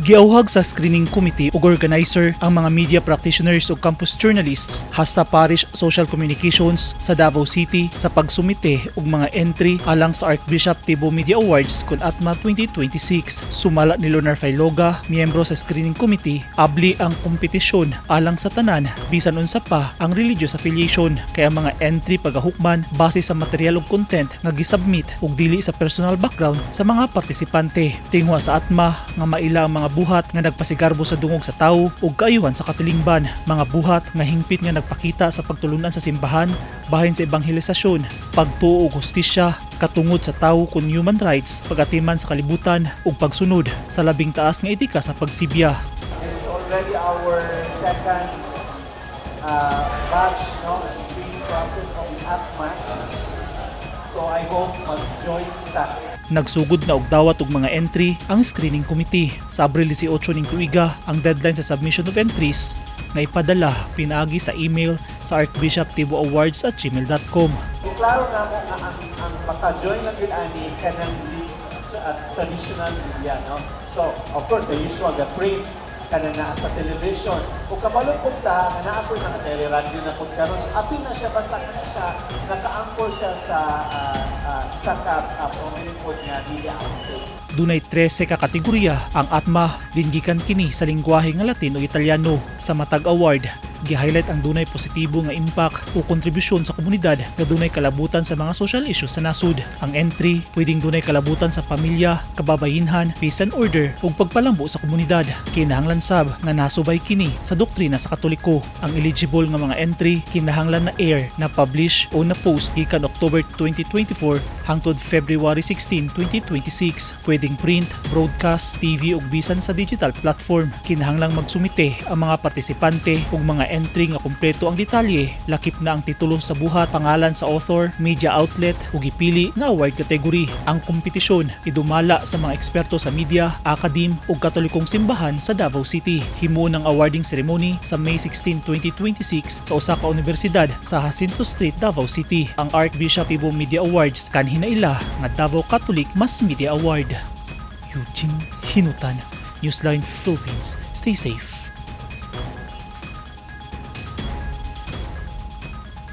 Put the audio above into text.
Giawhag sa screening committee ug organizer ang mga media practitioners ug campus journalists hasta parish social communications sa Davao City sa pagsumite og mga entry alang sa Archbishop Tibo Media Awards kun ATMA 2026. Sumala ni Leonard Failoga, miyembro sa screening committee, abli ang kompetisyon alang sa tanan bisan unsa pa ang religious affiliation kaya mga entry pagahukman base sa material ug content nga gisubmit ug dili sa personal background sa mga partisipante. Tingwa sa ATMA nga maila ang mga buhat nga nagpasigarbo sa dungog sa tawo ug kaayuhan sa katilingban, mga buhat nga hingpit nga nagpakita sa pagtulunan sa simbahan bahin sa ebangelisasyon, pagtuo og hustisya, katungod sa tawo kun human rights, pagatiman sa kalibutan ug pagsunod sa labing taas nga etika sa pagsibya. This is already our second batch, no, screening process of the ATMA. So I hope mag-join ta. Nagsugod na og dawat og mga entry ang screening committee. Sa Abril 18 ning tuiga, ang deadline sa submission of entries nga ipadala pinaagi sa email sa archbishoptiboawards@gmail.com. Klaro na mo nga ang maka-join na yun ani kanang traditional media, no? So, of course, the usual, the print, kanang naa sa television. Kung kabalog po ta, nga naa po na teleradyo na po karon, api na siya, basta ka na siya, naka-anchor siya sa prominent po nga media outlet. Dunay 13 ka kategorya ang ATMA, dingikan kini sa lingwahe nga Latin o Italiano. Sa matag award, gi-highlight ang dunay positibo nga impact o kontribusyon sa komunidad nga dunay kalabutan sa mga social issues sa nasud. Ang entry pwedeng dunay kalabutan sa pamilya, kababayinhan, peace and order ug pagpalambo sa komunidad. Kinahanglan sab nga nasubay kini sa doktrina sa Katoliko. Ang eligible nga mga entry kinahanglan na air, na publish o na post gikan October 2024 hangtod February 16, 2026. Pwedeng print, broadcast, TV ug bisan sa digital platform. Kinahanglang magsumite ang mga partisipante ug mga entry nga kumpleto ang detalye, lakip na ang titulo sa buhat, pangalan sa author, media outlet ug ipili nga award category. Ang kompetisyon idumala sa mga eksperto sa media, academe ug katolikong simbahan sa Davao City. Himo ng awarding ceremony sa May 16, 2026 sa usa ka universidad sa Jacinto Street, Davao City. Ang Archbishop Tibo Media Awards kanhi naila nga Davao Catholic Mass Media Award. Eugene Hinutan, Newsline Philippines. Stay safe.